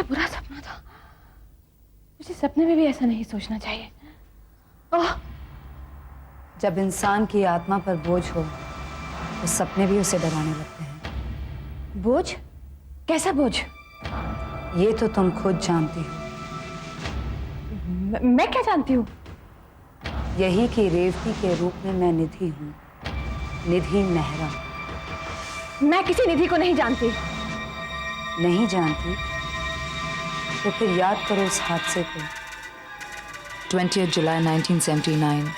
बुरा सपना था। मुझे सपने में भी ऐसा नहीं सोचना चाहिए। ओह! जब इंसान की आत्मा पर बोझ हो तो सपने भी उसे डराने लगते हैं। बोझ? कैसा बोझ? ये तो तुम खुद जानती हो। मैं क्या जानती हूँ? यही कि रेवती के रूप में मैं निधि हूँ, निधि मेहरा। मैं किसी निधि को नहीं जानती। नहीं जानती? तो फिर याद करो उस हादसे को। 20 जुलाई 1979।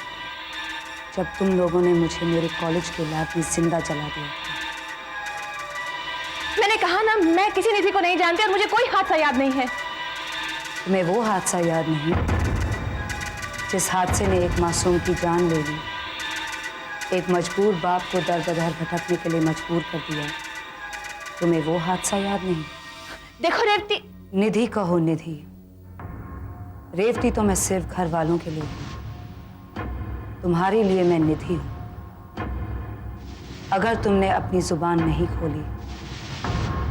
जब तुम लोगों ने मुझे मेरे कॉलेज के लैब में जिंदा जला दिया था। मैंने कहा ना, मैं किसी निधि को नहीं जानती और मुझे कोई हादसा याद नहीं है। तुम्हें वो हादसा याद नहीं जिस हादसे ने एक मासूम की जान ले ली, एक मजबूर बाप को दर बदर भटकने के लिए मजबूर कर दिया। तुम्हें वो हादसा याद नहीं? देखो रेवती। निधि कहो निधि। रेवती तो मैं सिर्फ घर वालों के लिए हूं, तुम्हारे लिए मैं निधि हूं। अगर तुमने अपनी जुबान नहीं खोली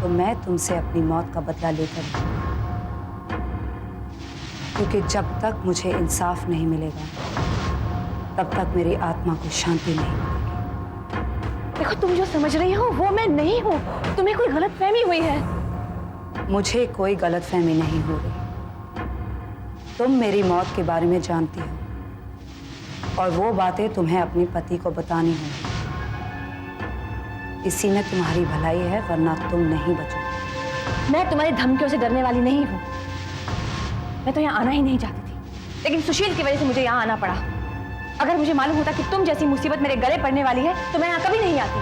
तो मैं तुमसे अपनी मौत का बदला लेकर रहूंगी। क्योंकि जब तक मुझे इंसाफ नहीं मिलेगा तब तक मेरी आत्मा को शांति नहीं मिलेगी। देखो, तुम जो समझ रही हो वो मैं नहीं हूँ। तुम्हें कोई गलतफहमी हुई है। मुझे कोई गलतफहमी नहीं हो रही। तुम मेरी मौत के बारे में जानती हो और वो बातें तुम्हें अपने पति को बतानी होंगी। इसी में तुम्हारी भलाई है, वरना तुम नहीं बचोगे। मैं तुम्हारी धमकियों से डरने वाली नहीं हूँ। मैं तो यहाँ आना ही नहीं चाहती थी, लेकिन सुशील की वजह से मुझे यहाँ आना पड़ा। अगर मुझे मालूम होता कि तुम जैसी मुसीबत मेरे गले पड़ने वाली है तो मैं यहाँ कभी नहीं आती।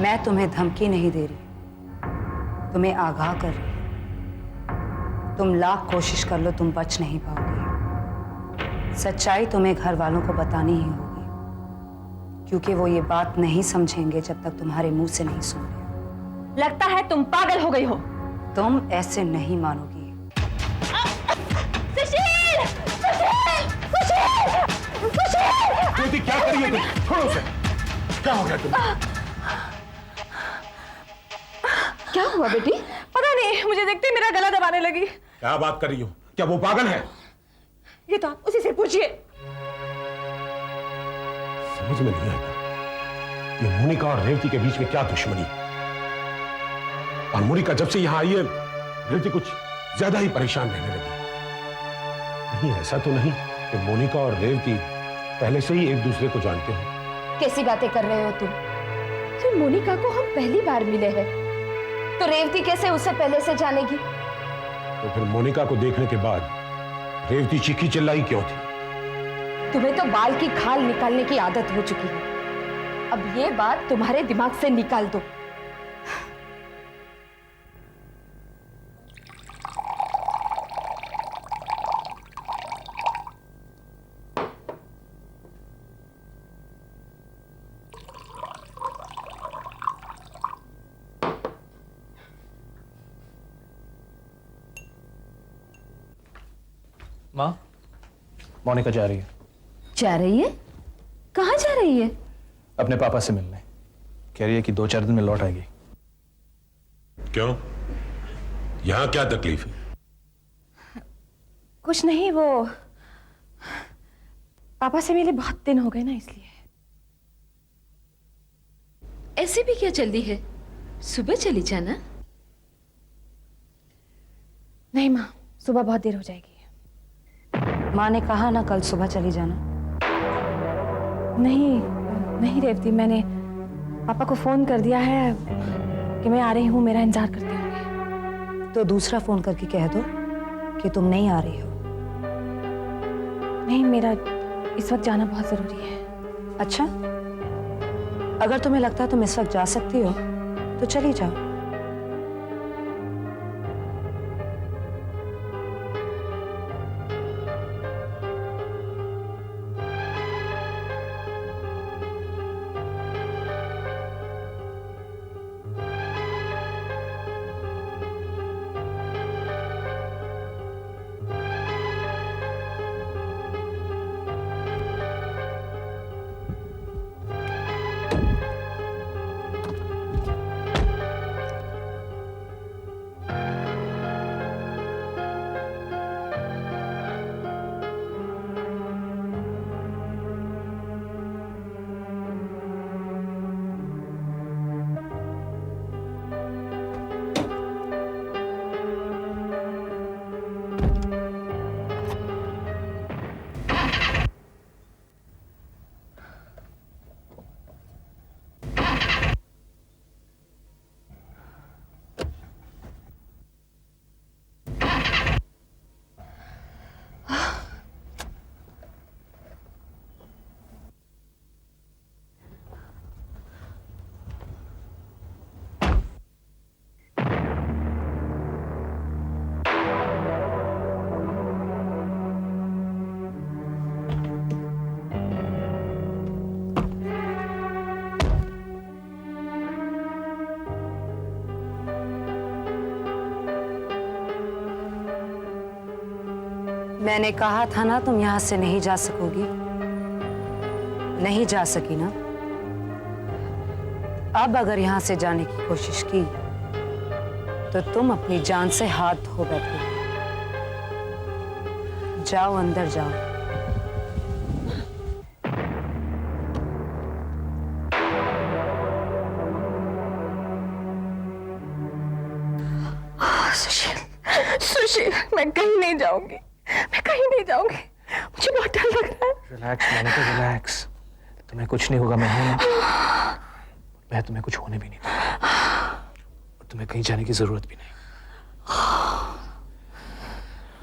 मैं तुम्हें धमकी नहीं दे रही, तुम्हें आगाह कर रही हूं। तुम लाख कोशिश कर लो, तुम बच नहीं पाओगे। सच्चाई तुम्हें घर वालों को बतानी ही होगी, क्योंकि वो ये बात नहीं समझेंगे जब तक तुम्हारे मुंह से नहीं सुन रहे। लगता है तुम पागल हो गई हो। तुम ऐसे नहीं मानोगी। सुशील! सुशील! सुशील! सुशील! बेटी क्या करिए तुम? छोड़ो उसे। क्या हो गया तुम्हें? क्या हुआ बेटी? पता नहीं, मुझे देखते ही मेरा गला दबाने लगी। क्या बात कर रही हो? क्या वो पागल है? ये तो आप उसी से पूछिए। समझ में नहीं आता ये मोनिका और रेवती के बीच में क्या दुश्मनी है। और मोनिका जब से यहां आई है रेवती कुछ ज्यादा ही परेशान रहने लगी। नहीं, ऐसा तो नहीं कि मोनिका और रेवती पहले से ही एक दूसरे को जानते हो। कैसी बातें कर रहे हो तुम? फिर मोनिका को हम पहली बार मिले हैं, तो रेवती कैसे उससे पहले से जानेगी? तो फिर मोनिका को देखने के बाद रेवती चीखी चिल्लाई क्यों थी? तुम्हें तो बाल की खाल निकालने की आदत हो चुकी है। अब ये बात तुम्हारे दिमाग से निकाल दो। माँ, मोनिका जा रही है। जा रही है? कहाँ जा रही है? अपने पापा से मिलने। कह रही है कि 2-4 दिन में लौट आएगी। क्यों? यहां क्या तकलीफ है? कुछ नहीं, वो पापा से मिले बहुत दिन हो गए ना, इसलिए। ऐसे भी क्या जल्दी है? सुबह चली जाना। नहीं माँ, सुबह बहुत देर हो जाएगी। माँ ने कहा ना कल सुबह चली जाना। नहीं नहीं रेवती, मैंने पापा को फोन कर दिया है कि मैं आ रही हूँ, मेरा इंतजार करते होंगे। तो दूसरा फोन करके कह दो कि तुम नहीं आ रही हो। नहीं, मेरा इस वक्त जाना बहुत जरूरी है। अच्छा, अगर तुम्हें लगता है तुम इस वक्त जा सकती हो तो चली जाओ। मैंने कहा था ना तुम यहां से नहीं जा सकोगी। नहीं जा सकी ना। अब अगर यहां से जाने की कोशिश की तो तुम अपनी जान से हाथ धो बैठोगे। जाओ, अंदर जाओ। सुशील, सुशील, मैं कहीं नहीं जाऊंगी, मैं कहीं नहीं जाऊंगी। मुझे बहुत डर लग रहा है। Relax Monica, relax. तुम्हें कुछ नहीं होगा, मैं हूं ना। मैं तुम्हें कुछ होने भी नहीं दूंगा और तुम्हें कहीं जाने की जरूरत भी नहीं।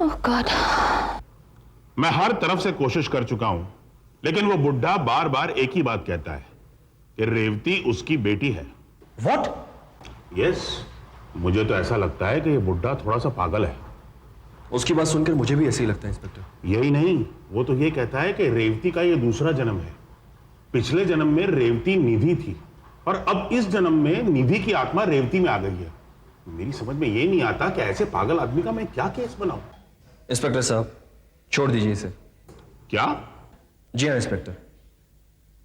ओह गॉड। मैं हर तरफ से कोशिश कर चुका हूं, लेकिन वो बुढ़ा बार बार एक ही बात कहता है कि रेवती उसकी बेटी है। What? यस, मुझे तो ऐसा लगता है कि ये बुढ़ा थोड़ा सा पागल है। उसकी बात सुनकर मुझे भी ऐसे ही लगता है इंस्पेक्टर। यही नहीं, वो तो ये कहता है कि रेवती का ये दूसरा जन्म है। पिछले जन्म में रेवती निधि थी और अब इस जन्म में निधि की आत्मा रेवती में आ गई है। मेरी समझ में ये नहीं आता कि ऐसे पागल आदमी का मैं क्या केस बनाऊं। इंस्पेक्टर साहब, छोड़ दीजिए इसे। क्या? जी हाँ इंस्पेक्टर,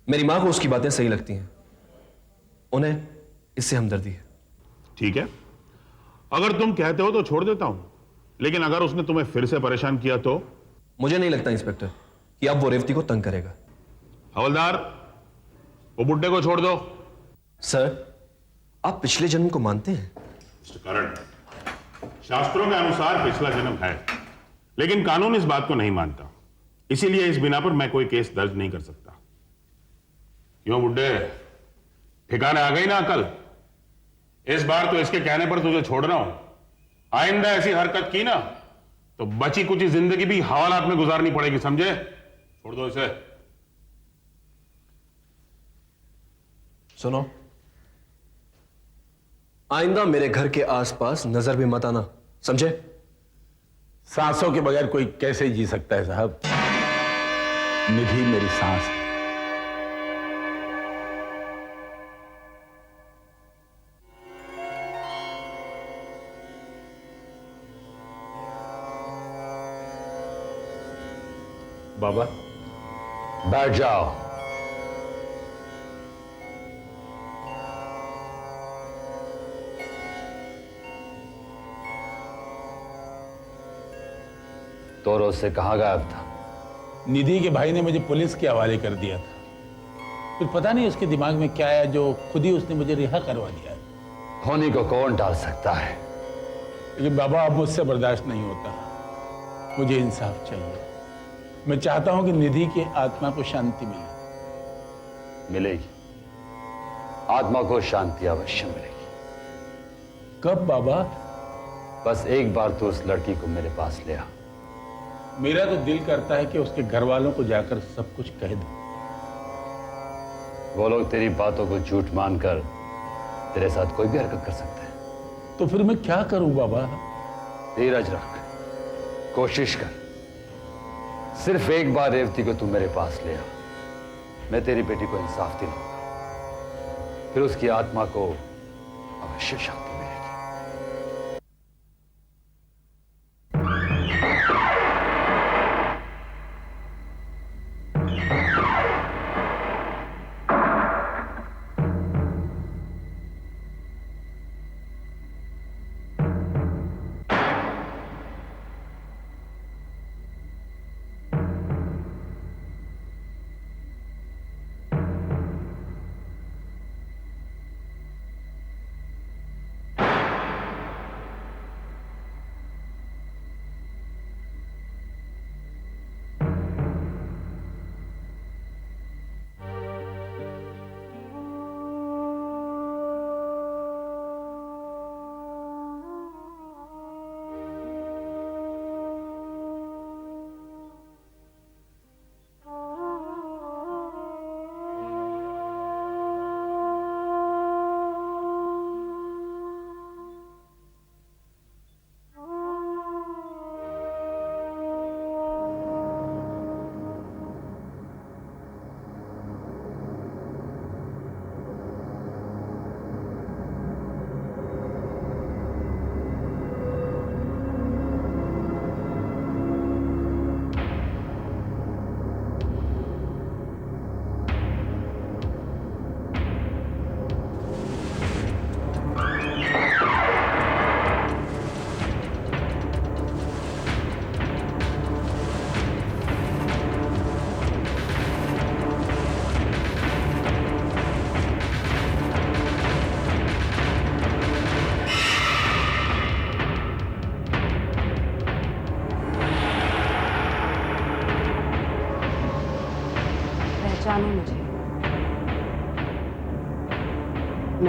मेरी मां को उसकी बातें सही लगती हैं। उन्हें इससे हमदर्दी है। ठीक है, अगर तुम कहते हो तो छोड़ देता हूं, लेकिन अगर उसने तुम्हें फिर से परेशान किया तो? मुझे नहीं लगता इंस्पेक्टर कि अब वो रेवती को तंग करेगा। हवलदार, वो बुड्ढे को छोड़ दो। सर, आप पिछले जन्म को मानते हैं? करण, शास्त्रों के अनुसार पिछला जन्म है, लेकिन कानून इस बात को नहीं मानता। इसीलिए इस बिना पर मैं कोई केस दर्ज नहीं कर सकता। क्यों बुड्ढे, ठिकाने आ गई ना अकल? इस बार तो इसके कहने पर तुझे छोड़ रहा हूं। आइंदा ऐसी हरकत की ना तो बची कुछ जिंदगी भी हवालात में गुजारनी पड़ेगी, समझे? छोड़ दो इसे। सुनो, आइंदा मेरे घर के आसपास नजर भी मत आना, समझे? सांसों के बगैर कोई कैसे जी सकता है साहब? निधि मेरी सांस है। बाबा, बैठ जाओ। तो रोज से कहां गायब था? निधि के भाई ने मुझे पुलिस के हवाले कर दिया था। फिर पता नहीं उसके दिमाग में क्या आया, जो खुद ही उसने मुझे रिहा करवा दिया। होनी को कौन टाल सकता है? लेकिन बाबा, अब मुझसे बर्दाश्त नहीं होता। मुझे इंसाफ चाहिए। मैं चाहता हूं कि निधि की आत्मा को शांति मिले। मिलेगी, आत्मा को शांति अवश्य मिलेगी। कब बाबा? बस एक बार तो उस लड़की को मेरे पास ले आ। मेरा तो दिल करता है कि उसके घर वालों को जाकर सब कुछ कह दूं। वो लोग तेरी बातों को झूठ मानकर तेरे साथ कोई भी हरकत कर सकते हैं। तो फिर मैं क्या करूं बाबा? धीरज रख, कोशिश कर। सिर्फ एक बार रेवती को तू मेरे पास ले आ, मैं तेरी बेटी को इंसाफ दिलाऊंगा। फिर उसकी आत्मा को अवश्य शांति मिलेगी।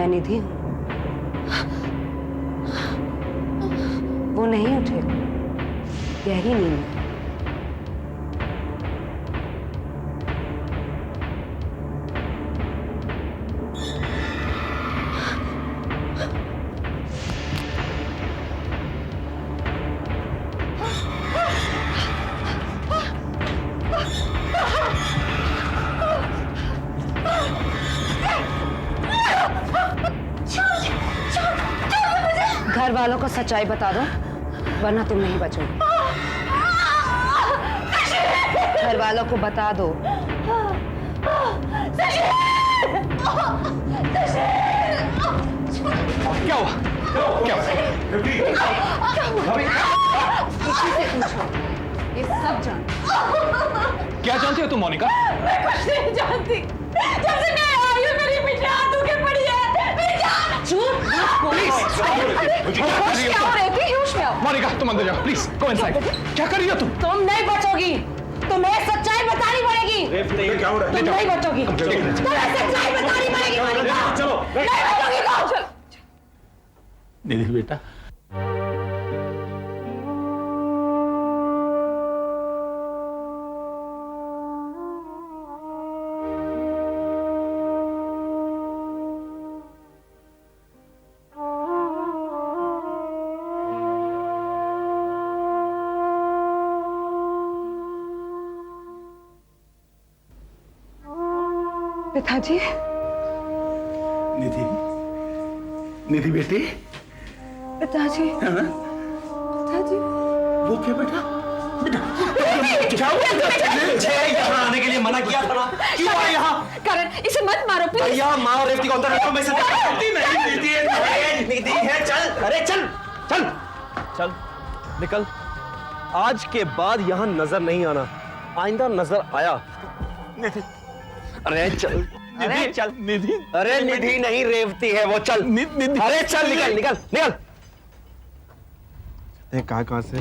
मैं निधि हूं। वो नहीं उठेगा, गहरी नींद में। घर वालों को सच्चाई बता दो, वरना तुम नहीं बचोगे। घर वालों को बता दो। क्या हुआ? क्या किसी से पूछो, ये सब जानते। क्या जानती हो तुम मोनिका? मैं कुछ नहीं जानती। जब से मैं आई हूँ मेरी पीछे हाथ धोके पड़ी है। झूठ मोनिका तुम अंदर जाओ प्लीज, गो इनसाइड। क्या कर रही हो तुम? तुम नहीं बचोगी, तुम्हें सच्चाई बतानी पड़ेगी। क्या हो रहा है? तुम नहीं बचोगी, तुम्हें सच्चाई बतानी पड़ेगी मोनिका। चलो नहीं बचोगी। निधि बेटा, पिताजी। निधि, निधि बेटी। पिताजी। हाँ? पिताजी। वो क्या बेटा? यहाँ आने के लिए मना किया था ना, क्यों आए यहाँ? करण, इसे मत मारो प्लीज। भैया माँ और रेवती को अंदर रखो, मैं इसे निधि है, चल, अरे चल चल चल निकल। आज के बाद यहाँ नजर नहीं आना, आइंदा नजर आया। अरे चल, अरे चल निधि, अरे निधि नहीं रेवती है वो, चल निधि। अरे चल निकल निकल निकल। कहाँ से?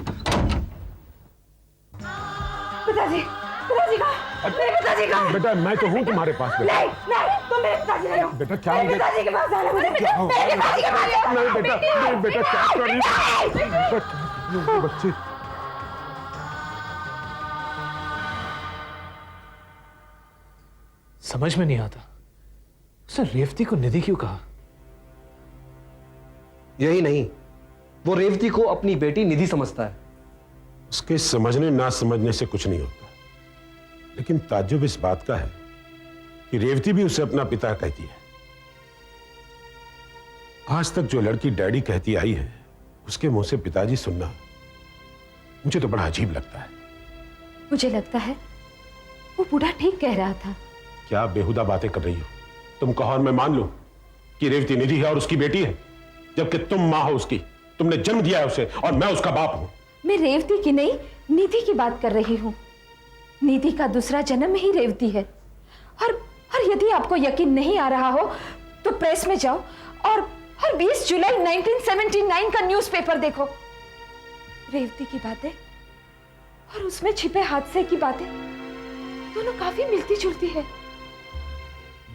पिताजी, पिताजी का, मेरे पिताजी का। बेटा मैं तो हूँ तुम्हारे पास। बेटा नहीं, नहीं, तुम मेरे पिताजी नहीं हो। बेटा क्या मेरे हो गया? पिताजी के पास आना मुझे। मेरे पिताजी के पास आना। नहीं बेटा, नहीं बेटा, क्या कर रही हो? बच्चे समझ में नहीं आता, उसने रेवती को निधि क्यों कहा? यही नहीं, वो रेवती को अपनी बेटी निधि समझता है। उसके समझने ना समझने से कुछ नहीं होता, लेकिन ताज्जुब इस बात का है कि रेवती भी उसे अपना पिता कहती है। आज तक जो लड़की डैडी कहती आई है, उसके मुंह से पिताजी सुनना मुझे तो बड़ा अजीब लगता है। मुझे लगता है वो बूढ़ा ठीक कह रहा था। क्या बेहुदा बातें कर रही हो तुम? कहो और मैं मान लूं कि रेवती निधि है और उसकी बेटी है, जबकि तुम मां हो उसकी, तुमने जन्म दिया है उसे और मैं उसका बाप हूं। मैं रेवती की नहीं, निधि की बात कर रही हूँ। निधि का दूसरा जन्म ही रेवती है। और यदि आपको यकीन नहीं आ रहा हो तो प्रेस में जाओ और 20 जुलाई 1979 का न्यूज़पेपर देखो। रेवती की बातें और उसमें छिपे हादसे की बातें दोनों काफी मिलती जुलती है।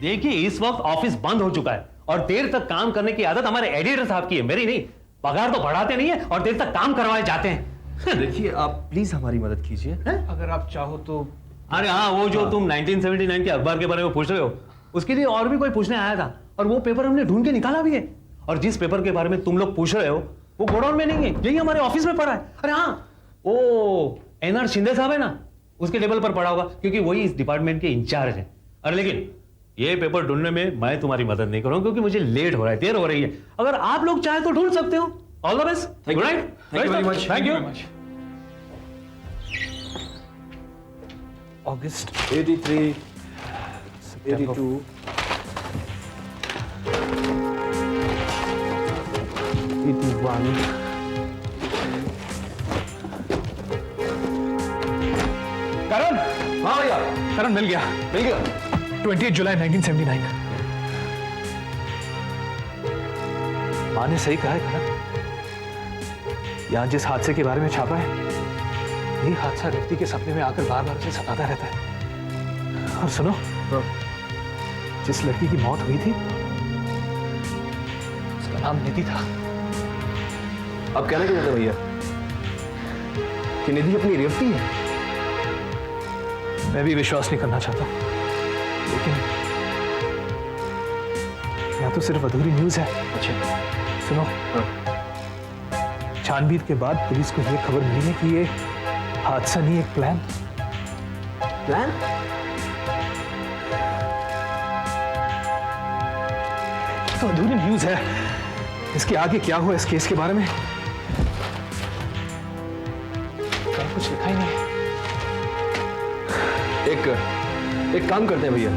देखिए इस वक्त ऑफिस बंद हो चुका है और देर तक काम करने की आदत हमारे एडिटर साहब की है, मेरी नहीं। पगार तो बढ़ाते नहीं है और देर तक काम करवाए जाते हैं। देखिए आप प्लीज हमारी मदद कीजिए। अगर आप चाहो तो। अरे हाँ, वो जो तुम 1979 के अखबार के बारे में पूछ रहे हो, उसके लिए और भी कोई पूछने आया था और वो पेपर हमने ढूंढ के निकाला भी है। और जिस पेपर के बारे में तुम लोग पूछ रहे हो वो गोडाउन में नहीं है, यही हमारे ऑफिस में पड़ा है। अरे हाँ, वो एनआर शिंदे साहब है ना, उसके टेबल पर पड़ा होगा, क्योंकि वही इस डिपार्टमेंट के इंचार्ज है। अरे लेकिन ये पेपर ढूंढने में मैं तुम्हारी मदद नहीं करूंगा, क्योंकि मुझे लेट हो रहा है, देर हो रही है। अगर आप लोग चाहे तो ढूंढ सकते हो। All the best, good night, thank you very much. Thank you. अगस्त 83, 82, 81। करण, हाँ भैया करण मिल गया। 28 जुलाई 1979। माँ ने सही कहा है करण, यहां जिस हादसे के बारे में छापा है, यही हादसा रेवती के सपने में आकर बार बार उसे सताता रहता है। और सुनो, जिस लड़की की मौत हुई थी उसका नाम निधि था। अब कहना क्या चाहते भैया कि निधि अपनी रेवती है? मैं भी विश्वास नहीं करना चाहता, लेकिन यह तो सिर्फ अधूरी न्यूज है। अच्छा सुनो, छानबीन के बाद पुलिस को यह खबर मिली है कि ये हादसा नहीं, एक प्लान। प्लान? तो अधूरी न्यूज है। इसके आगे क्या हुआ इस केस के बारे में कहीं कुछ लिखा ही नहीं है। एक काम करते हैं भैया,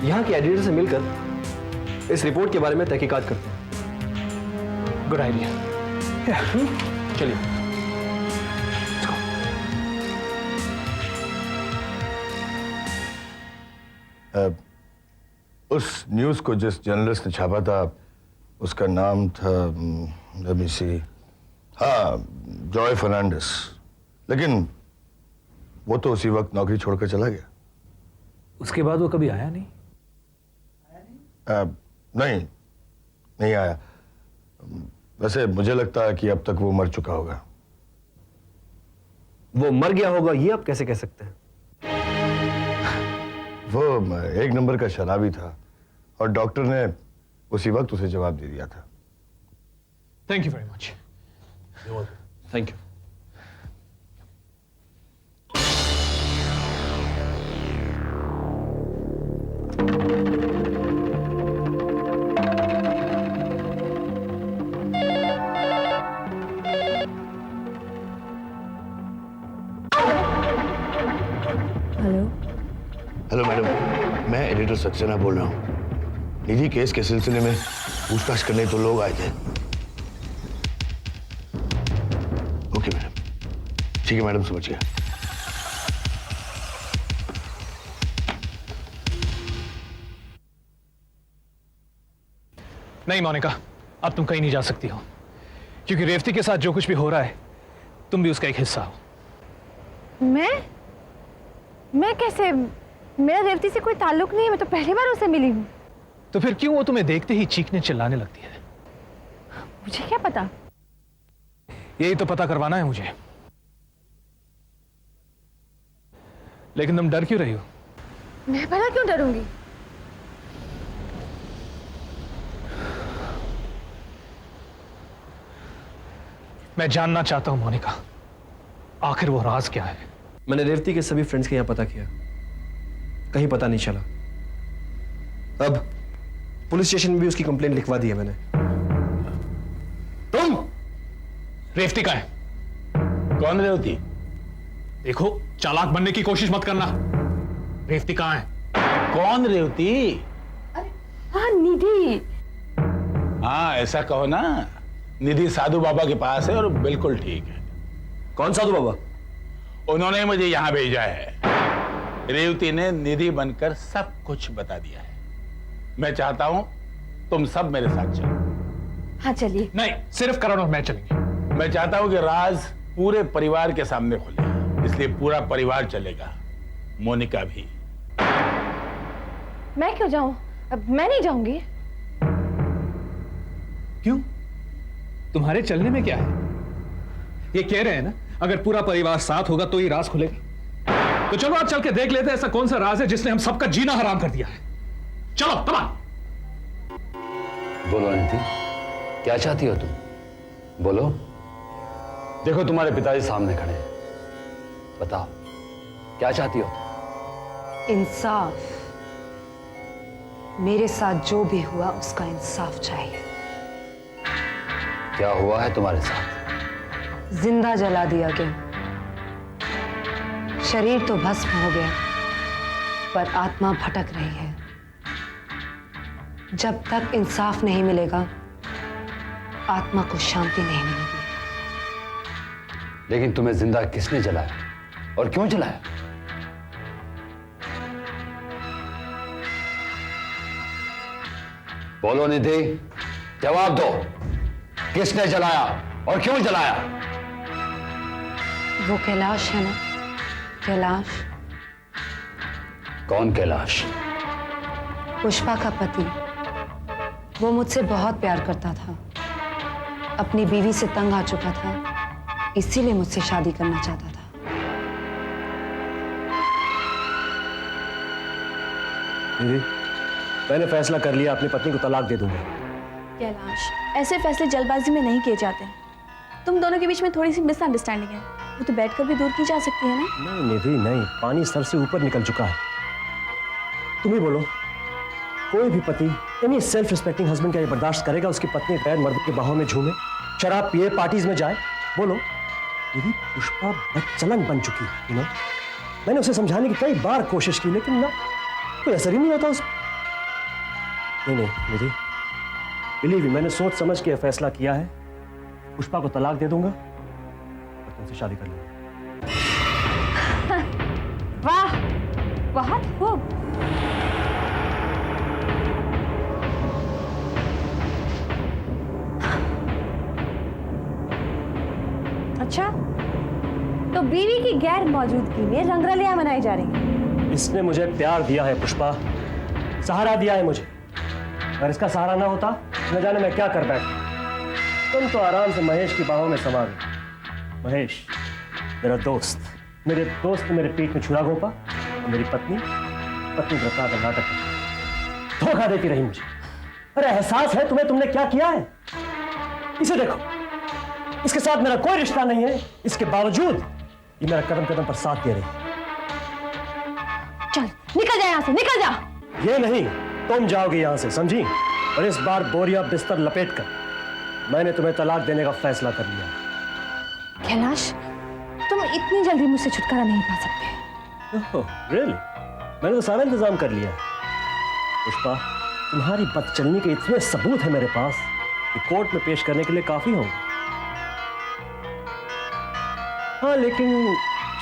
यहाँ के एडिटर से मिलकर इस रिपोर्ट के बारे में तहकीकात करते हैं। Good idea. चलिए। उस न्यूज़ को जिस जर्नलिस्ट ने छापा था उसका नाम था हाँ, जॉय फर्नांडिस। लेकिन वो तो उसी वक्त नौकरी छोड़कर चला गया। उसके बाद वो कभी आया नहीं? नहीं आया। वैसे मुझे लगता है कि अब तक वो मर चुका होगा। वो मर गया होगा ये आप कैसे कह सकते हैं? वो एक नंबर का शराबी था और डॉक्टर ने उसी वक्त उसे जवाब दे दिया था। Thank you very much. Thank you. Hello madam, मैं एडिटर सक्सेना बोल रहा हूँ। निधि केस के सिलसिले में पूछताछ करने तो लोग आए थे। ओके मैडम, ठीक है मैडम, समझ गया। नहीं मोनिका, अब तुम कहीं नहीं जा सकती हो, क्योंकि रेवती के साथ जो कुछ भी हो रहा है तुम भी उसका एक हिस्सा हो। मैं कैसे? मेरा रेवती से कोई ताल्लुक नहीं है, मैं तो पहली बार उससे मिली हूँ। तो फिर क्यों वो तुम्हें देखते ही चीखने चिल्लाने लगती है? मुझे क्या पता? यही तो पता करवाना है मुझे। लेकिन तुम डर क्यों रही हो? मैं भला क्यों डरूंगी? मैं जानना चाहता हूं मोनिका, आखिर वो राज क्या है? मैंने रेवती के सभी फ्रेंड्स के यहां पता किया, कहीं पता नहीं चला। अब पुलिस स्टेशन में भी उसकी कंप्लेंट लिखवा दी है मैंने। तुम रेवती का है? कौन रेवती? देखो, चालाक बनने की कोशिश मत करना। रेवती कहां है? कौन रेवती? हाँ, निधि। हाँ, ऐसा कहो ना। निधि साधु बाबा के पास है और बिल्कुल ठीक है। कौन साधु बाबा? उन्होंने मुझे यहां भेजा है। रेवती ने निधि बनकर सब कुछ बता दिया है। मैं चाहता हूं तुम सब मेरे साथ चलो। हाँ चलिए। नहीं, सिर्फ करण और मैं चलेंगे। मैं चाहता हूं कि राज पूरे परिवार के सामने खुले, इसलिए पूरा परिवार चलेगा, मोनिका भी। मैं क्यों जाऊं? अब मैं नहीं जाऊंगी। क्यों? तुम्हारे चलने में क्या है? ये कह रहे हैं ना, अगर पूरा परिवार साथ होगा तो ही राज खुलेगा। तो चलो आज चल के देख लेते हैं ऐसा कौन सा राज है जिसने हम सबका जीना हराम कर दिया है। चलो तमाम। बोलो निधि, क्या चाहती हो तुम? बोलो। देखो तुम्हारे पिताजी सामने खड़े हैं, बताओ क्या चाहती हो? इंसाफ। मेरे साथ जो भी हुआ उसका इंसाफ चाहिए। क्या हुआ है तुम्हारे साथ? जिंदा जला दिया गया। शरीर तो भस्म हो गया, पर आत्मा भटक रही है। जब तक इंसाफ नहीं मिलेगा, आत्मा को शांति नहीं मिलेगी। लेकिन तुम्हें जिंदा किसने जलाया और क्यों जलाया? बोलो निधि, जवाब दो। किसने जलाया और क्यों जलाया? वो कैलाश है ना, कैलाश। कौन कैलाश? पुष्पा का पति। वो मुझसे बहुत प्यार करता था, अपनी बीवी से तंग आ चुका था, इसीलिए मुझसे शादी करना चाहता था। दीदी, मैंने फैसला कर लिया, अपनी पत्नी को तलाक दे दूंगा। कैलाश, ऐसे फैसले जल्दबाजी में नहीं किए जाते। तुम दोनों के बीच में थोड़ी सी मिसअंडरस्टैंडिंग है, वो तो बैठकर भी दूर की जा सकती है ना। नहीं निधि नहीं, पानी सर से ऊपर निकल चुका है। तुम ही बोलो, कोई भी पति, एनी सेल्फ रिस्पेक्टिंग हस्बैंड क्या ये बर्दाश्त करेगा उसकी पत्नी गैर मर्द के बाहों में झूमे, शराब पिए, पार्टीज में जाए? बोलो। दीदी, पुष्पा बदचलन बन चुकी है, यू नो। मैंने उसे समझाने की कई बार कोशिश की, लेकिन ना कोई असर ही नहीं होता उस। नहीं निधि, बिलीव मी, मैंने सोच समझ के फैसला किया है, पुष्पा को तलाक दे दूंगा और तुमसे शादी कर लूंगा। वाह, बहुत खूब। अच्छा, तो बीवी की गैर मौजूदगी में रंगरलियां मनाई जा रही हैं। इसने मुझे प्यार दिया है पुष्पा, सहारा दिया है मुझे। अगर इसका सहारा ना होता, न जाने मैं क्या कर बैठता। तुम तो आराम से महेश की बाहों में समा गए। महेश मेरा दोस्त, मेरे दोस्त ने मेरे पीठ में छुरा घोंपा और मेरी पत्नी व्रता का नाटक धोखा देती रही मुझे। अरे एहसास है तुम्हें, तुमने क्या किया है? इसे देखो, इसके साथ मेरा कोई रिश्ता नहीं है, इसके बावजूद ये मेरा कदम कदम पर साथ दे रही है। चल निकल जा यहाँ से, निकल जा। ये नहीं, तुम जाओगे यहां से, समझी? और इस बार बोरिया बिस्तर लपेटकर मैंने तुम्हें तलाक देने का फैसला कर लिया। कैलाश, तुम इतनी जल्दी मुझसे छुटकारा नहीं पा सकते। रियली? मैंने तो सारा इंतजाम कर लिया। पुष्पा, तुम्हारी बदचलनी के इतने सबूत हैं मेरे पास कि कोर्ट में पेश करने के लिए काफी होंगे। हाँ, लेकिन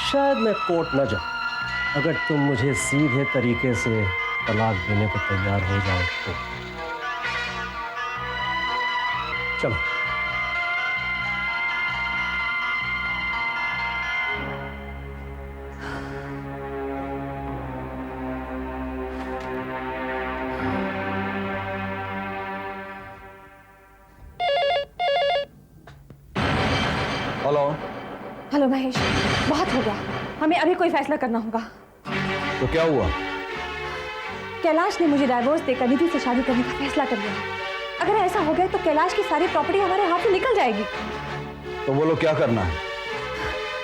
शायद मैं कोर्ट न जाऊं अगर तुम मुझे सीधे तरीके से तलाक देने को तैयार हो जाओ तो। चलो। हेलो। हेलो महेश, बहुत हो गया, हमें अभी कोई फैसला करना होगा। तो क्या हुआ? कैलाश ने मुझे डाइवोर्स देकर निधि से शादी करने का फैसला कर लिया। अगर ऐसा हो गया तो कैलाश की सारी प्रॉपर्टी हमारे हाथ से निकल जाएगी। तो बोलो क्या करना है?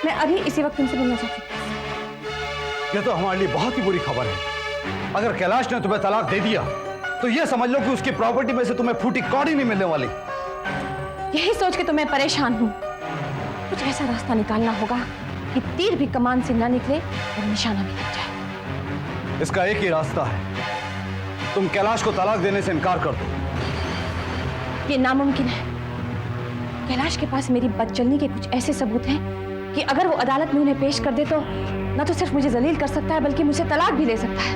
मैं अभी इसी वक्त तुमसे मिलना चाहती हूँ। ये तो हमारे लिए बहुत ही बुरी खबर है। अगर कैलाश ने तुम्हें तलाक दे दिया तो ये समझ लो कि उसकी प्रॉपर्टी में से तुम्हें फूटी कौड़ी नहीं मिलने वाली। यही सोच के तो मैं परेशान हूँ। कुछ ऐसा रास्ता निकालना होगा कि तीर भी कमान से ना निकले और निशाना भी लग जाए। इसका एक ही रास्ता है, तुम कैलाश को तलाक देने से इनकार कर दो। ये नामुमकिन है। कैलाश के पास मेरी बदचलनी के कुछ ऐसे सबूत हैं कि अगर वो अदालत में उन्हें पेश कर दे तो न तो सिर्फ मुझे जलील कर सकता है बल्कि मुझे तलाक भी दे सकता है।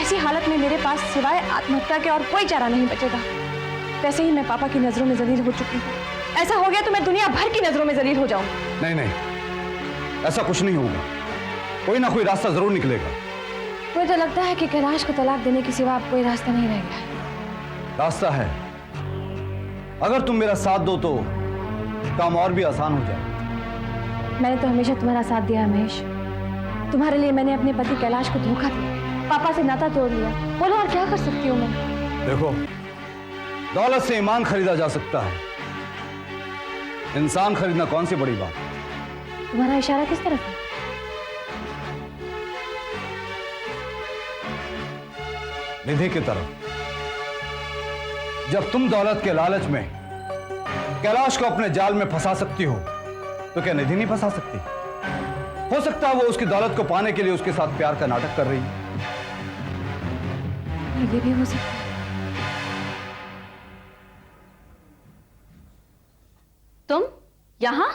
ऐसी हालत में मेरे पास सिवाय आत्महत्या के और कोई चारा नहीं बचेगा। वैसे ही मैं पापा की नजरों में जलील हो चुकी हूँ। ऐसा हो गया तो मैं दुनिया भर की नजरों में जलील हो जाऊं। नहीं नहीं, ऐसा कुछ नहीं होगा, कोई ना कोई रास्ता जरूर निकलेगा। मुझे तो लगता है कि कैलाश को तलाक देने के सिवा कोई रास्ता नहीं रह गया। रास्ता है, अगर तुम मेरा साथ दो तो काम और भी आसान हो जाए। मैंने तो हमेशा तुम्हारा साथ दिया है महेश। तुम्हारे लिए मैंने अपने पति कैलाश को धोखा दिया, पापा से नाता तोड़ लिया। बोलो और क्या कर सकती हूँ मैं? देखो, दौलत से ईमान खरीदा जा सकता है, इंसान खरीदना कौन सी बड़ी बात। तुम्हारा इशारा किस तरफ है? निधि की तरफ। जब तुम दौलत के लालच में कैलाश को अपने जाल में फंसा सकती हो तो क्या निधि नहीं फंसा सकती? हो सकता है वो उसकी दौलत को पाने के लिए उसके साथ प्यार का नाटक कर रही है। ये भी हो सकता है। तुम यहाँ?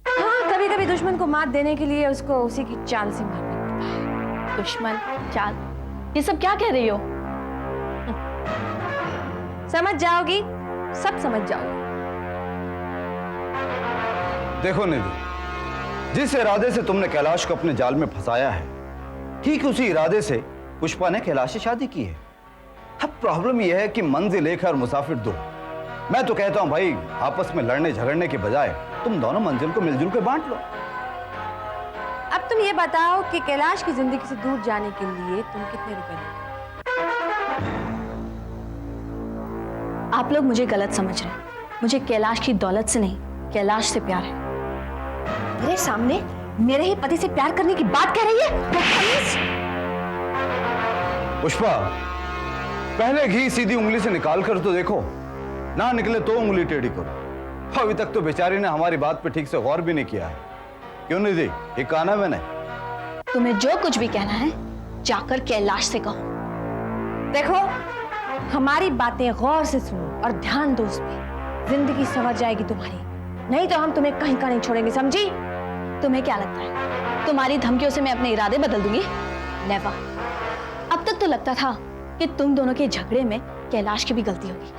हाँ, कभी कभी दुश्मन को मात देने के लिए उसको उसी की चाल से मारना पड़ता है। दुश्मन, चाल, ये सब क्या कह रही हो? समझ जाओगी, सब समझ जाओगी। देखो निधि, जिस इरादे से तुमने कैलाश को अपने जाल में फंसाया है, ठीक उसी इरादे से पुष्पा ने कैलाश से शादी की है। अब प्रॉब्लम यह है कि मंजिल एक है और मुसाफिर दो। मैं तो कहता हूं भाई, आपस में लड़ने झगड़ने के बजाय तुम दोनों मंजिल को मिलजुल के बांट लो। अब तुम ये बताओ कि कैलाश की जिंदगी से दूर जाने के लिए तुम कितने रुपए दोगे? आप लोग मुझे गलत समझ रहे हैं। मुझे कैलाश की दौलत से नहीं, कैलाश से प्यार है। मेरे सामने मेरे ही पति से प्यार करने की बात कह रही है? पुष्पा, पहले घी सीधी उंगली से निकाल कर तो देखो, ना निकले तो उंगली टेढ़ी करो। अभी तक तो बेचारी ने हमारी बात पे ठीक से गौर भी नहीं किया है। क्यों नहीं दी? ये कहा ना मैंने। तुम्हें जो कुछ भी कहना है जाकर कैलाश से कहो। देखो, हमारी बातें गौर से सुनो और ध्यान दो उस पे। जिंदगी संवर जाएगी तुम्हारी, नहीं तो हम तुम्हें कहीं का नहीं छोड़ेंगे, समझी? तुम्हें क्या लगता है तुम्हारी धमकियों से मैं अपने इरादे बदल दूंगी? नेवर। अब तक तो लगता था कि तुम दोनों के झगड़े में कैलाश की भी गलती होगी,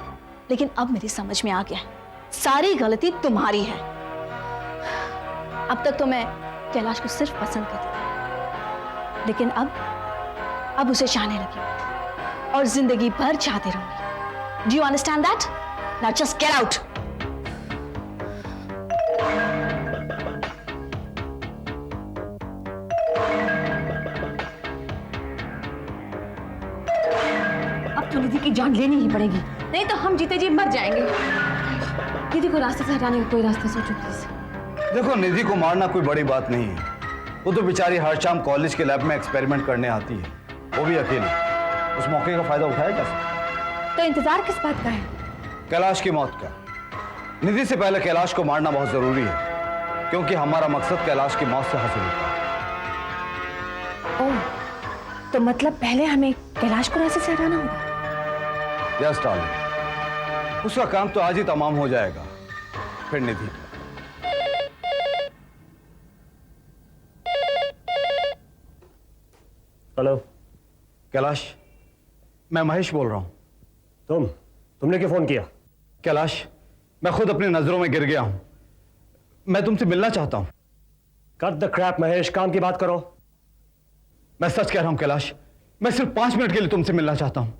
लेकिन अब मेरी समझ में आ गया है सारी गलती तुम्हारी है। अब तक तो मैं कैलाश को सिर्फ पसंद करती थी, लेकिन अब उसे चाहने लगी और जिंदगी भर चाहते रहूंगी। Do you understand that? Now just get out. अब तो निधि की जान लेनी ही पड़ेगी, नहीं तो हम जीते जी मर जाएंगे। निधि को रास्ते से हटाने का कोई रास्ता सोचो प्लीज। देखो, निधि को मारना कोई बड़ी बात नहीं है। वो तो बेचारी हर शाम कॉलेज के लैब में एक्सपेरिमेंट करने आती है, वो भी अकेली। उस मौके का फायदा उठाया कैसे? तो इंतजार किस बात का है? कैलाश की मौत का। निधि से पहले कैलाश को मारना बहुत जरूरी है, क्योंकि हमारा मकसद कैलाश की मौत से हासिल होता है। ओह, तो मतलब पहले हमें कैलाश को रास्ते से हटाना होगा? यस डार्लिंग, उसका काम तो आज ही तमाम हो जाएगा, फिर निधि। हेलो कैलाश, मैं महेश बोल रहा हूं। तुमने क्यों फोन किया? कैलाश, मैं खुद अपनी नजरों में गिर गया हूं। मैं तुमसे मिलना चाहता हूं। कट द क्रैप महेश, काम की बात करो। मैं सच कह रहा हूं कैलाश, मैं सिर्फ 5 मिनट के लिए तुमसे मिलना चाहता हूं।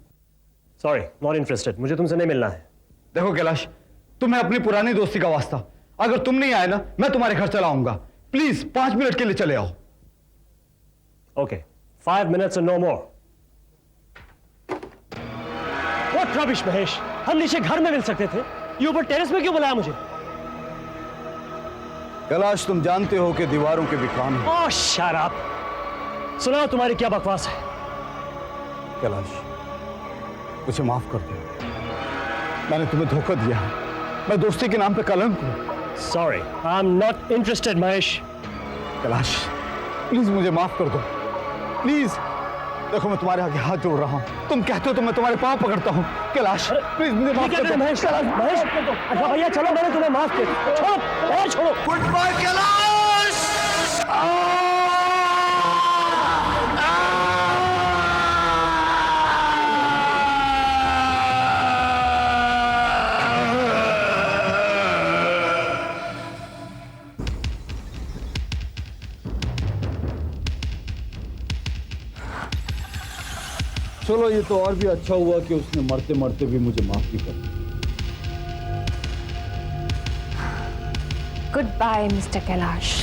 सॉरी, नॉट इंटरेस्टेड, मुझे तुमसे नहीं मिलना है। देखो कैलाश, तुम्हें अपनी पुरानी दोस्ती का वास्ता, अगर तुम नहीं आए ना, मैं तुम्हारे घर चला आऊंगा। प्लीज 5 मिनट के लिए चले आओ। Okay, 5 minutes and no more. What rubbish Mahesh, हम नीचे घर में मिल सकते थे, ये ऊपर टेरेस में क्यों बुलाया मुझे? कैलाश, तुम जानते हो कि दीवारों के भी कान हैं। ओह शट अप। सुनाओ तुम्हारी क्या बकवास है? कैलाश, मुझे माफ कर दो, मैंने तुम्हें धोखा दिया है। मैं दोस्ती के नाम पे कलंक हूं। Sorry, I am not interested Mahesh. Kailash, please मुझे माफ कर दो, प्लीज। देखो, मैं तुम्हारे आगे हाथ जोड़ रहा हूं, तुम कहते हो तो मैं तुम्हारे पांव पकड़ता हूं। कैलाश, प्लीज मुझे माफ कर दो। महेश, महेश, अच्छा भैया चलो, मैंने तुम्हें माफ किया। छोड़ो और छोड़ो। Goodbye Kailash. चलो, ये तो और भी अच्छा हुआ कि उसने मरते मरते भी मुझे माफ भी कर दी। Good bye mister Kailash.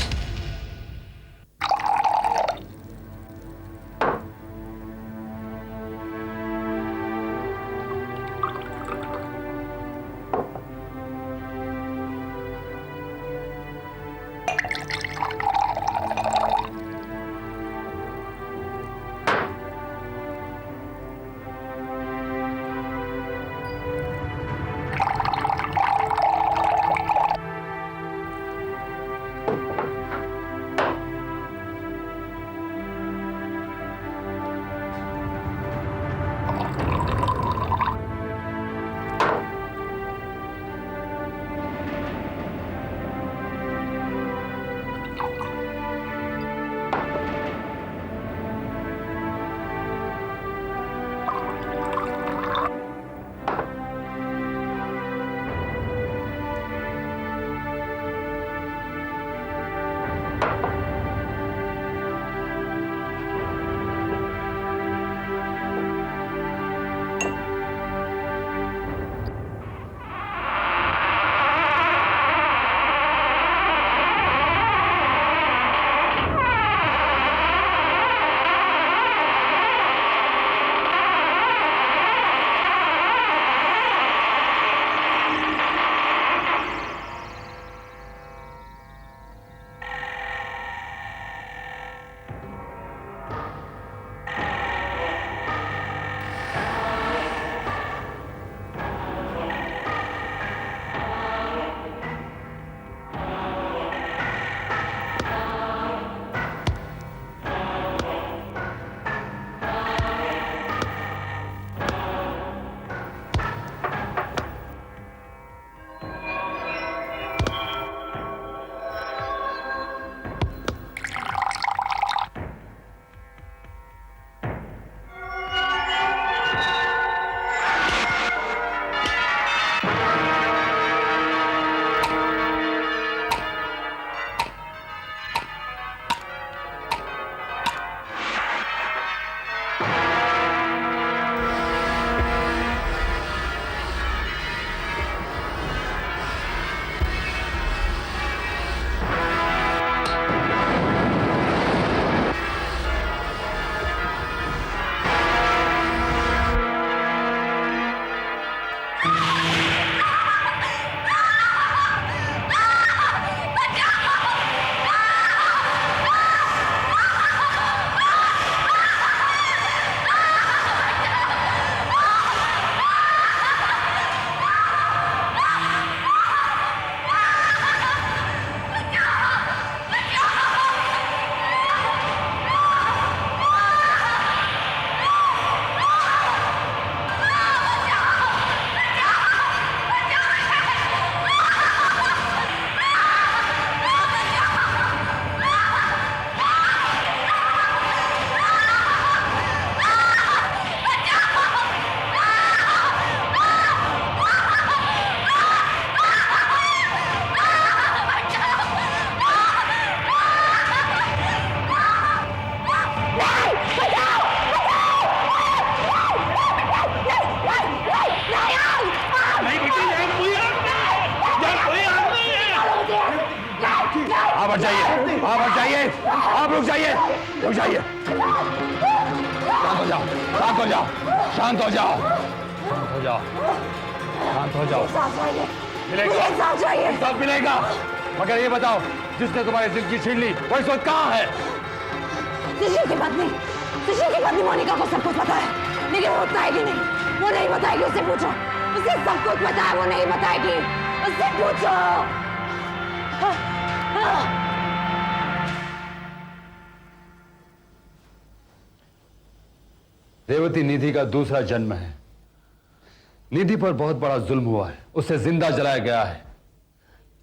आप रुक जाइए, रुक जाइए। शांत हो जाओ, शांत हो जाओ, शांत हो जाओ, शांत हो जाओ, शांत हो जाओ। मिलेगा, सब मिलेगा। मगर ये बताओ, जिसने तुम्हारी जिंदगी छीन ली वो इस वक्त कहाँ है? सुशील की पत्नी मोनिका को सब कुछ पता है, लेकिन वो बताएगी नहीं। वो नहीं बताएगी, उससे पूछो। उसे सब कुछ पता है, वो नहीं बताएगी। उससे पूछो। रेवती निधि का दूसरा जन्म है। निधि पर बहुत बड़ा जुल्म हुआ है, उसे जिंदा जलाया गया है।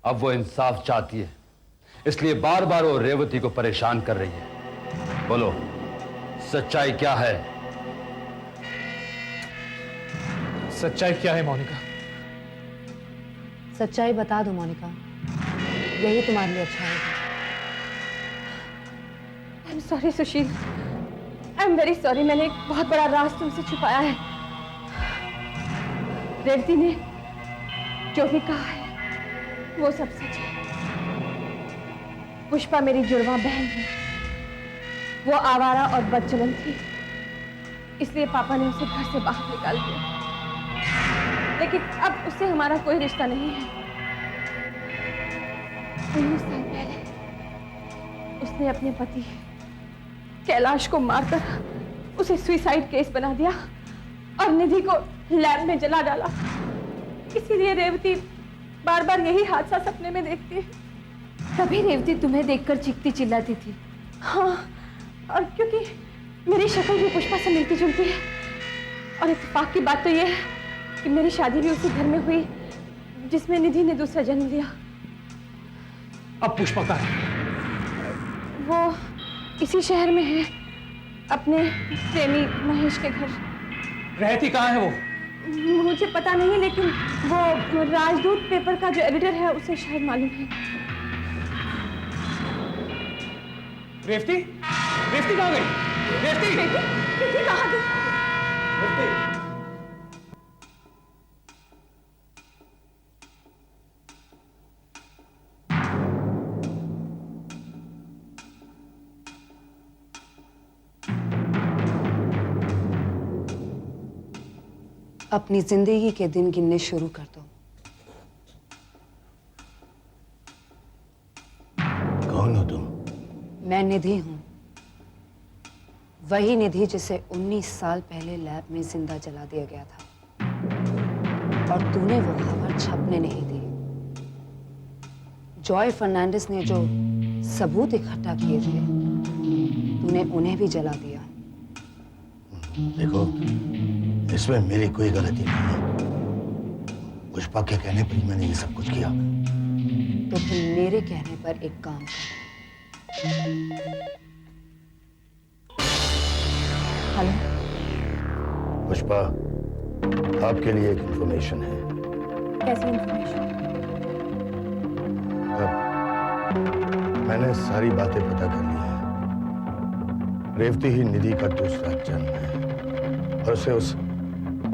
अब वो इंसाफ चाहती है, इसलिए बार बार वो रेवती को परेशान कर रही है। बोलो, सच्चाई क्या है? सच्चाई क्या है मोनिका? सच्चाई बता दो मोनिका, यही तुम्हारे लिए अच्छा है। I am sorry Sushil, I am very sorry. मैंने एक बहुत बड़ा राज तुमसे छुपाया है। रेवती ने जो भी कहा है वो सब सच है। पुष्पा मेरी जुड़वा बहन है। वो आवारा और बदचलन थी, इसलिए पापा ने उसे घर से बाहर निकाल दिया। लेकिन अब उससे हमारा कोई रिश्ता नहीं है। 19 साल पहले उसने अपने पति कैलाश को मारकर उसे सुसाइड केस बना दिया और निधि को लैब में जला डाला। इसीलिए रेवती बार बार यही हादसा सपने में देखती है। तभी रेवती तुम्हें देखकर चीखती चिल्लाती थी। हाँ, और क्योंकि मेरी शक्ल भी पुष्पा से मिलती जुलती है। और इत्तेफाक की बात तो यह है कि मेरी शादी भी उसी घर में हुई जिसमें निधि ने दूसरा जन्म लिया। अब पुष्पा कहाँ है? वो इसी शहर में है, अपने प्रेमी महेश के घर। रहती कहाँ है वो? मुझे पता नहीं, लेकिन वो राजदूत पेपर का जो एडिटर है उसे शायद मालूम है। रेवती? रेवती कहाँ गई? रेवती? रेवती कहाँ गई? रेवती? अपनी जिंदगी के दिन गिनने शुरू कर दो। कौन हो तुम? मैं निधि हूं, वही निधि जिसे 19 साल पहले लैब में जिंदा जला दिया गया था और तूने वो खबर छपने नहीं दी। जॉय फर्नांडिस ने जो सबूत इकट्ठा किए थे, तूने उन्हें भी जला दिया। देखो, इसमें मेरी कोई गलती नहीं है। पुष्पा के कहने पर ही मैंने ये सब कुछ किया। तो फिर मेरे कहने पर एक काम कर। हेलो पुष्पा, आपके लिए एक इंफॉर्मेशन है। कैसी इंफॉर्मेशन? मैंने सारी बातें पता कर ली हैं। रेवती ही निधि का दूसरा जन्म है और उसे उस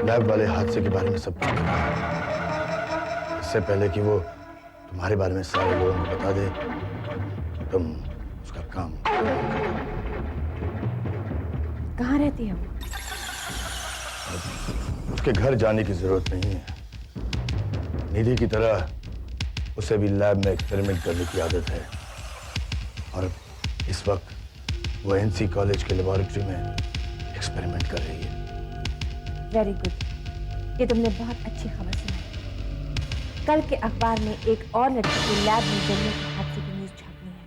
लैब वाले हादसे के बारे में सब कुछ पता है। इससे पहले कि वो तुम्हारे बारे में सारे लोगों को बता दे, तुम उसका काम कहाँ रहती है वो? उसके घर जाने की जरूरत नहीं है। निधि की तरह उसे भी लैब में एक्सपेरिमेंट करने की आदत है और इस वक्त वो एनसी कॉलेज के लेबोरेटरी में एक्सपेरिमेंट कर रही है। वेरी गुड, ये तुमने बहुत अच्छी खबर सुनाई। कल के अखबार में एक और लड़की की लैब में जलने के हादसे की न्यूज छपनी है।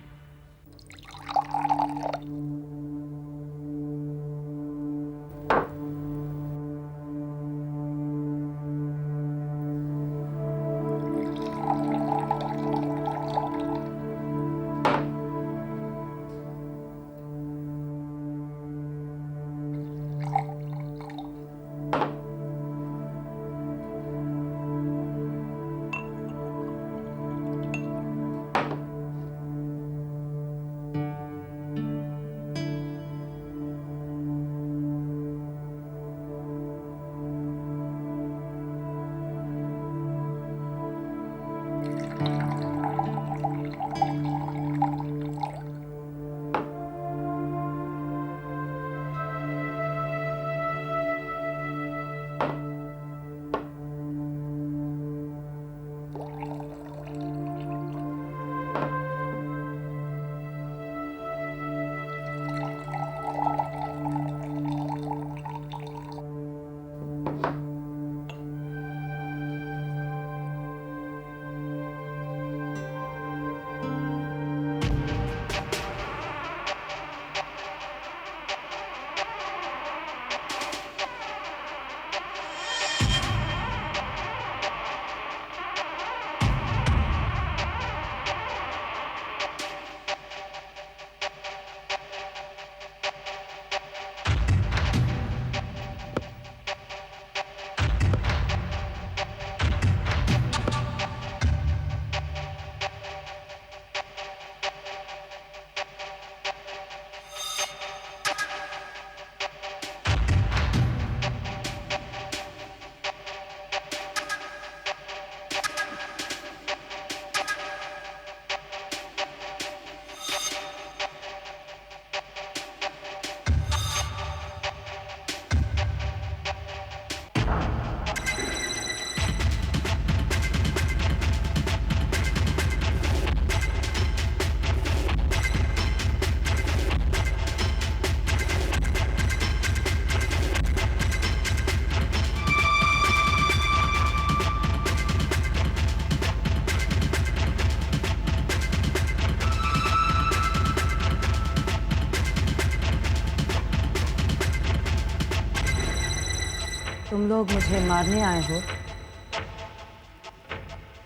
तुम लोग मुझे मारने आए हो।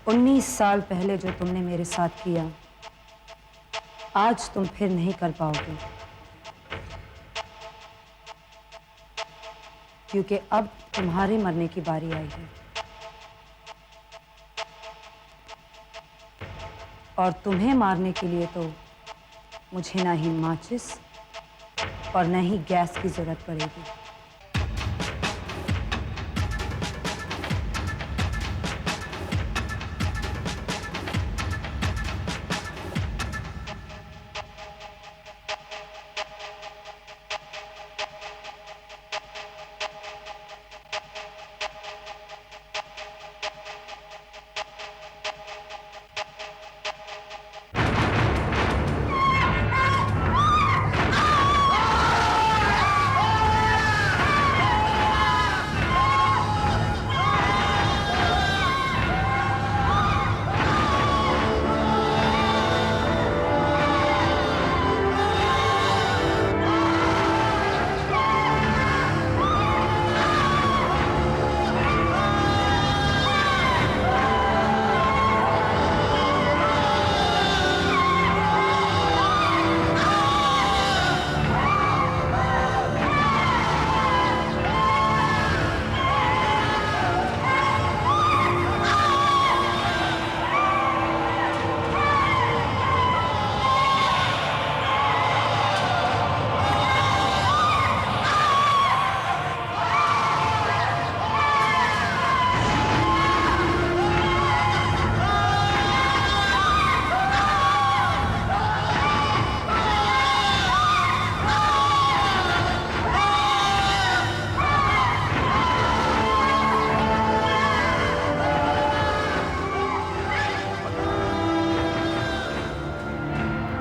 19 साल पहले जो तुमने मेरे साथ किया, आज तुम फिर नहीं कर पाओगे, क्योंकि अब तुम्हारे मरने की बारी आई है। और तुम्हें मारने के लिए तो मुझे ना ही माचिस और न ही गैस की जरूरत पड़ेगी।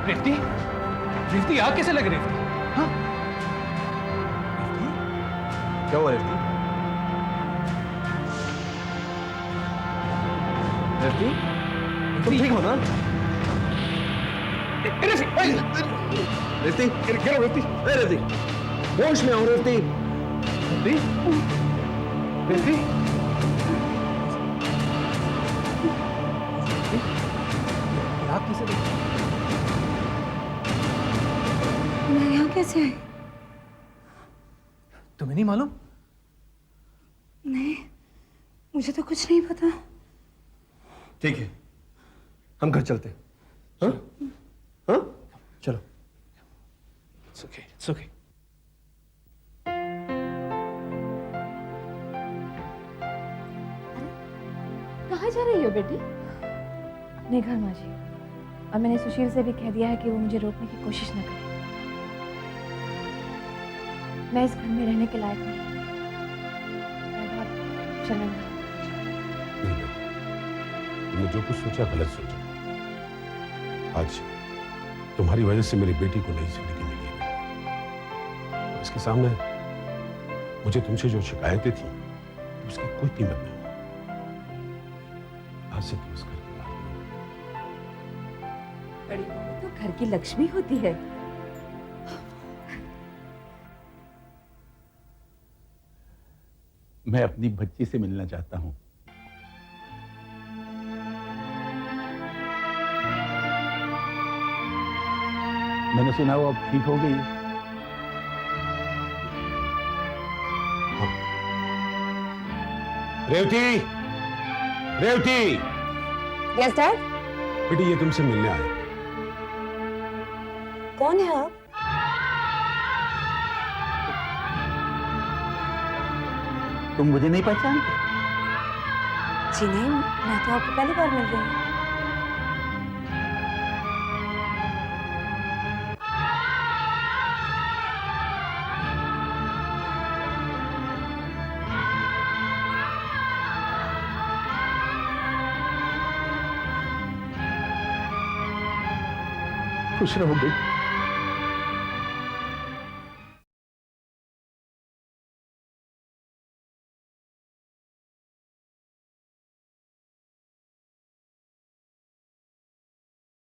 रेवती, रेवती आग कैसे लग रही थी? हाँ? क्या हुआ रेवती? रेवती, तुम ठीक हो ना? रेवती, क्या रेवती? रेवती, होश में आओ रेवती। रेवती, रेवती, आग कैसे लगी? मैं यहाँ कैसे आई? तुम्हें नहीं मालूम? नहीं, मुझे तो कुछ नहीं पता। ठीक है, हम घर चलते हैं। हाँ? हाँ? चलो। It's okay, it's okay. कहाँ जा रही हो बेटी? अपने घर माँ जी। और मैंने सुशील से भी कह दिया है कि वो मुझे रोकने की कोशिश न करे। मैं इस घर में रहने के लायक नहीं। मैं बहुत शर्मिंदा हूँ। तुमने जो कुछ सोचा गलत सोचा। आज तुम्हारी वजह से मेरी बेटी को नई जिंदगी मिली है। इसके सामने मुझे तुमसे जो शिकायतें थी उसकी कोई कीमत नहीं। आज से तुम इस घर की बात बड़ी बहू तो घर की लक्ष्मी होती है। मैं अपनी बच्ची से मिलना चाहता हूं। मैंने सुना वो अब ठीक हो गई। रेवती, रेवती। Yes dad. बेटी ये तुमसे मिलने आए। कौन है आप? तुम मुझे नहीं पहचानते? जी नहीं, मैं तो आपको पहली बार मिल रही हूँ। खुश रहो बेटी।